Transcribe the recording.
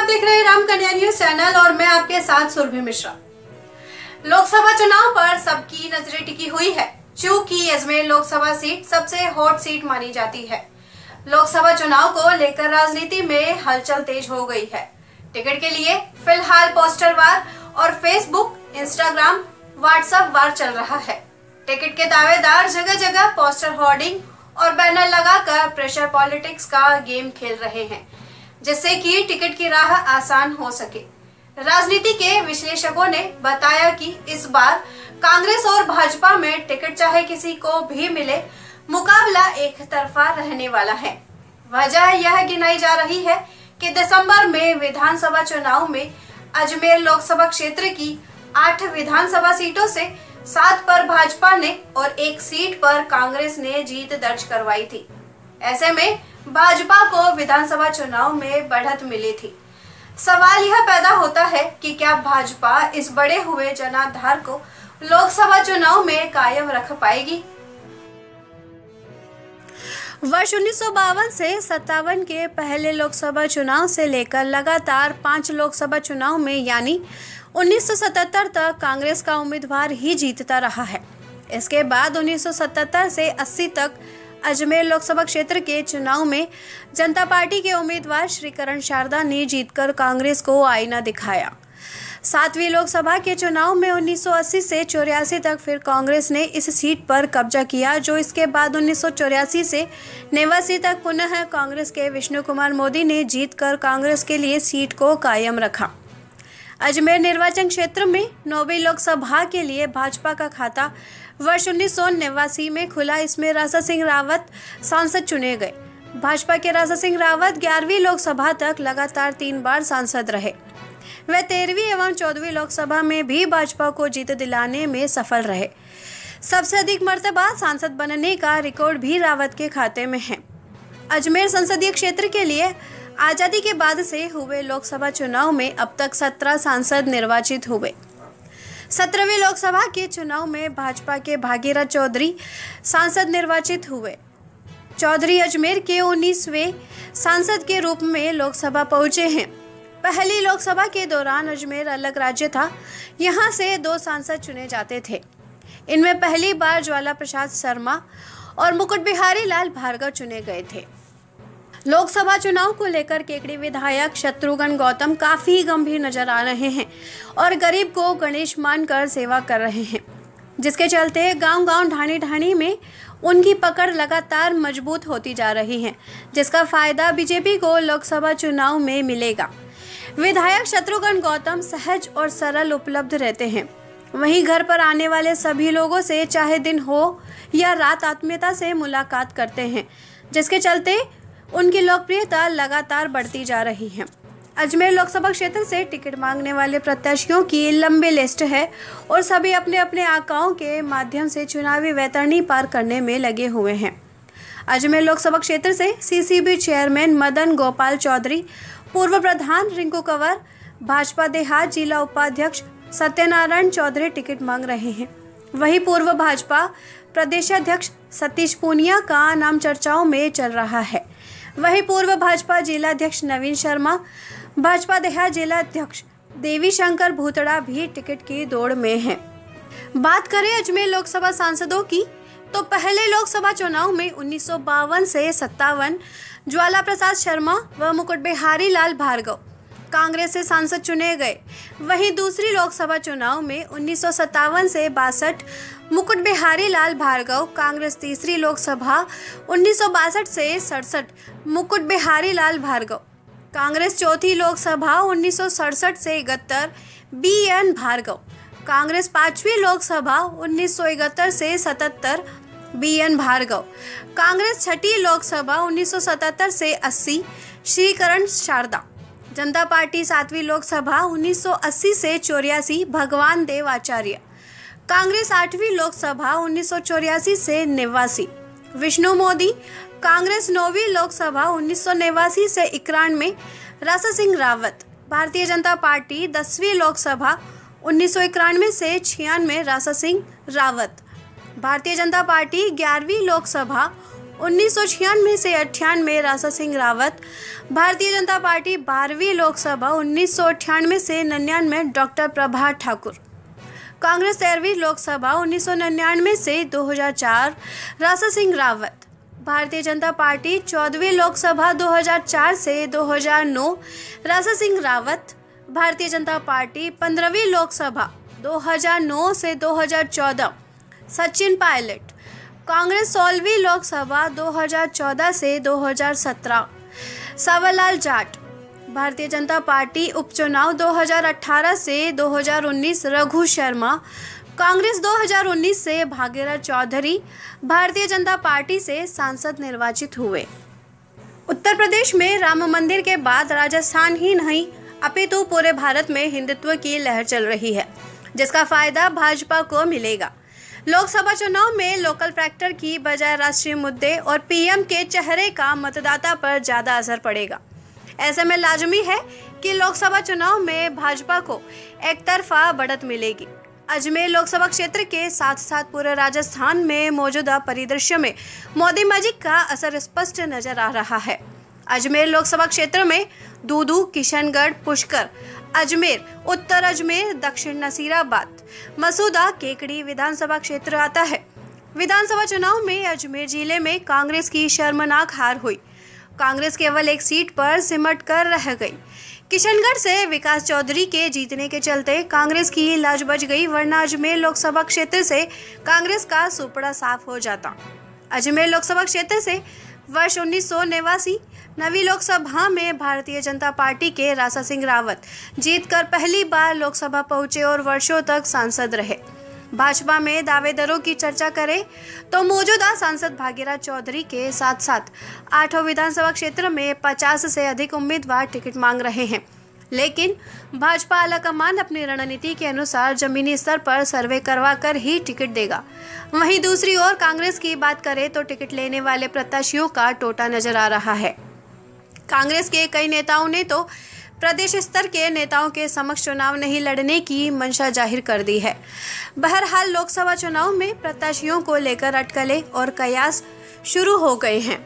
देख रहे हैं राम कन्या न्यूज चैनल और मैं आपके साथ सुरभि मिश्रा। लोकसभा चुनाव पर सबकी नजरें टिकी हुई है, चूंकि अजमेर लोकसभा सीट सबसे हॉट सीट मानी जाती है। लोकसभा चुनाव को लेकर राजनीति में हलचल तेज हो गई है। टिकट के लिए फिलहाल पोस्टर वार और फेसबुक, इंस्टाग्राम, व्हाट्सएप वार चल रहा है। टिकट के दावेदार जगह जगह पोस्टर, होर्डिंग और बैनर लगाकर प्रेशर पॉलिटिक्स का गेम खेल रहे हैं, जिससे कि टिकट की राह आसान हो सके। राजनीति के विश्लेषकों ने बताया कि इस बार कांग्रेस और भाजपा में टिकट चाहे किसी को भी मिले, मुकाबला एक तरफा रहने वाला है। वजह यह गिनाई जा रही है कि दिसंबर में विधानसभा चुनाव में अजमेर लोकसभा क्षेत्र की 8 विधानसभा सीटों से 7 पर भाजपा ने और 1 सीट पर कांग्रेस ने जीत दर्ज करवाई थी। ऐसे में भाजपा को विधानसभा चुनाव में बढ़त मिली थी। सवाल यह पैदा होता है कि क्या भाजपा इस बढ़े हुए जनाधार को लोकसभा चुनाव में कायम रख पाएगी। वर्ष 1952 से 57 के पहले लोकसभा चुनाव से लेकर लगातार 5 लोकसभा चुनाव में यानी 1977 तक कांग्रेस का उम्मीदवार ही जीतता रहा है। इसके बाद 1977 से 80 तक अजमेर लोकसभा क्षेत्र के चुनाव में जनता पार्टी के उम्मीदवार श्रीकरण शारदा ने जीतकर कांग्रेस को आईना दिखाया। 7वीं लोकसभा के चुनाव में 1980 से 84 तक फिर कांग्रेस ने इस सीट पर कब्जा किया, जो इसके बाद 1984 से 89 तक पुनः कांग्रेस के विष्णु कुमार मोदी ने जीतकर कांग्रेस के लिए सीट को कायम रखा। अजमेर निर्वाचन क्षेत्र में 9वीं लोकसभा के लिए भाजपा का खाता वर्ष 1989 में खुला। इसमें राजा सिंह रावत सांसद चुने गए। भाजपा के राजा सिंह रावत 11वीं लोकसभा तक लगातार 3 बार सांसद रहे। वे 13वीं एवं 14वीं लोकसभा में भी भाजपा को जीत दिलाने में सफल रहे। सबसे अधिक मर्तबा सांसद बनने का रिकॉर्ड भी रावत के खाते में है। अजमेर संसदीय क्षेत्र के लिए आजादी के बाद से हुए लोकसभा चुनाव में अब तक 17 सांसद निर्वाचित हुए। 17वीं लोकसभा के चुनाव में भाजपा के भागीरथ चौधरी सांसद निर्वाचित हुए। चौधरी अजमेर के 19वें सांसद के रूप में लोकसभा पहुंचे हैं। पहली लोकसभा के दौरान अजमेर अलग राज्य था। यहां से 2 सांसद चुने जाते थे। इनमें पहली बार ज्वाला प्रसाद शर्मा और मुकुट बिहारी लाल भार्गव चुने गए थे। लोकसभा चुनाव को लेकर केकड़ी विधायक शत्रुघ्न गौतम काफी गंभीर नजर आ रहे हैं और गरीब को गणेश मानकर सेवा कर रहे हैं, जिसके चलते गांव-गांव, ढाणी-ढाणी में उनकी पकड़ लगातार मजबूत होती जा रही है, जिसका फायदा बीजेपी को लोकसभा चुनाव में मिलेगा। विधायक शत्रुघ्न गौतम सहज और सरल उपलब्ध रहते हैं। वहीं घर पर आने वाले सभी लोगों से चाहे दिन हो या रात आत्मीयता से मुलाकात करते हैं, जिसके चलते उनकी लोकप्रियता लगातार बढ़ती जा रही है। अजमेर लोकसभा क्षेत्र से टिकट मांगने वाले प्रत्याशियों की लंबी लिस्ट है और सभी अपने अपने आकाओं के माध्यम से चुनावी वैतरणी पार करने में लगे हुए हैं। अजमेर लोकसभा क्षेत्र से सीसीबी चेयरमैन मदन गोपाल चौधरी, पूर्व प्रधान रिंकू कंवर, भाजपा देहात जिला उपाध्यक्ष सत्यनारायण चौधरी टिकट मांग रहे हैं। वहीं पूर्व भाजपा प्रदेशाध्यक्ष सतीश पूनिया का नाम चर्चाओं में चल रहा है। वहीं पूर्व भाजपा जिलाध्यक्ष नवीन शर्मा, भाजपा देहात जिलाध्यक्ष देवी शंकर भूतड़ा भी टिकट की दौड़ में हैं। बात करें अजमेर लोकसभा सांसदों की, तो पहले लोकसभा चुनाव में 1952 से 57 ज्वाला प्रसाद शर्मा व मुकुट बिहारी लाल भार्गव कांग्रेस से सांसद चुने गए। वहीं दूसरी लोकसभा चुनाव में 1957 से 62 मुकुट बिहारी लाल भार्गव कांग्रेस, तीसरी लोकसभा 1962 से 67 मुकुट बिहारी लाल भार्गव कांग्रेस, चौथी लोकसभा 1967 से 71 BN भार्गव कांग्रेस, 5वीं लोकसभा 1971 से 77 BN भार्गव कांग्रेस, 6ठी लोकसभा 1977 से 80 श्रीकरण शारदा, जनता पार्टी 7वीं लोकसभा 1980 से 84 भगवान देव आचार्य कांग्रेस, 8वीं लोकसभा 1984 से 89 विष्णु मोदी कांग्रेस, 9वीं लोकसभा 1989 से 91 राजा सिंह रावत, भारतीय जनता पार्टी 10वीं लोकसभा 1991 से 96 राजा सिंह रावत, भारतीय जनता पार्टी 11वीं लोकसभा 1996 से 98 राजा सिंह रावत। भारतीय जनता पार्टी 12वीं लोकसभा 1998 से 99 डॉक्टर प्रभात ठाकुर। कांग्रेस 13वीं लोकसभा 1999 से 2004 राजा सिंह रावत। भारतीय जनता पार्टी 14वीं लोकसभा 2004 से 2009 राजा सिंह रावत। भारतीय जनता पार्टी 15वीं लोकसभा 2009 से 2014 सचिन पायलट। कांग्रेस 16वीं लोकसभा 2014 से 2017 सावरलाल जाट। भारतीय जनता पार्टी उपचुनाव 2018 से 2019 रघु शर्मा। कांग्रेस 2019 से भागीरथ चौधरी भारतीय जनता पार्टी से सांसद निर्वाचित हुए। उत्तर प्रदेश में राम मंदिर के बाद राजस्थान ही नहीं अपितु पूरे भारत में हिंदुत्व की लहर चल रही है, जिसका फायदा भाजपा को मिलेगा। लोकसभा चुनाव में लोकल फैक्टर की बजाय राष्ट्रीय मुद्दे और पीएम के चेहरे का मतदाता पर ज्यादा असर पड़ेगा। ऐसे में लाजमी है कि लोकसभा चुनाव में भाजपा को एक तरफा बढ़त मिलेगी। अजमेर लोकसभा क्षेत्र के साथ साथ पूरे राजस्थान में मौजूदा परिदृश्य में मोदी मैजिक का असर स्पष्ट नजर आ रहा है। अजमेर लोकसभा क्षेत्र में दूदू, किशनगढ़, पुष्कर, अजमेर, उत्तर अजमेर, दक्षिण नसीराबाद, मसूदा, केकड़ी विधानसभा क्षेत्र आता है। विधानसभा चुनाव में अजमेर जिले में कांग्रेस की शर्मनाक हार हुई। कांग्रेस केवल एक सीट पर सिमट कर रह गई। किशनगढ़ से विकास चौधरी के जीतने के चलते कांग्रेस की लाज बच गई, वरना अजमेर लोकसभा क्षेत्र से कांग्रेस का सुपड़ा साफ हो जाता। अजमेर लोकसभा क्षेत्र से वर्ष 1989 नवी लोकसभा में भारतीय जनता पार्टी के राजा सिंह रावत जीतकर पहली बार लोकसभा पहुंचे और वर्षों तक सांसद रहे। भाजपा में दावेदारों की चर्चा करें तो मौजूदा सांसद भागीरथ चौधरी के साथ साथ 8 विधानसभा क्षेत्र में 50 से अधिक उम्मीदवार टिकट मांग रहे हैं, लेकिन भाजपा आलाकमान अपनी रणनीति के अनुसार जमीनी स्तर पर सर्वे करवा कर ही टिकट देगा। वहीं दूसरी ओर कांग्रेस की बात करें तो टिकट लेने वाले प्रत्याशियों का टोटा नजर आ रहा है। कांग्रेस के कई नेताओं ने तो प्रदेश स्तर के नेताओं के समक्ष चुनाव नहीं लड़ने की मंशा जाहिर कर दी है। बहरहाल लोकसभा चुनाव में प्रत्याशियों को लेकर अटकलें और कयास शुरू हो गए हैं।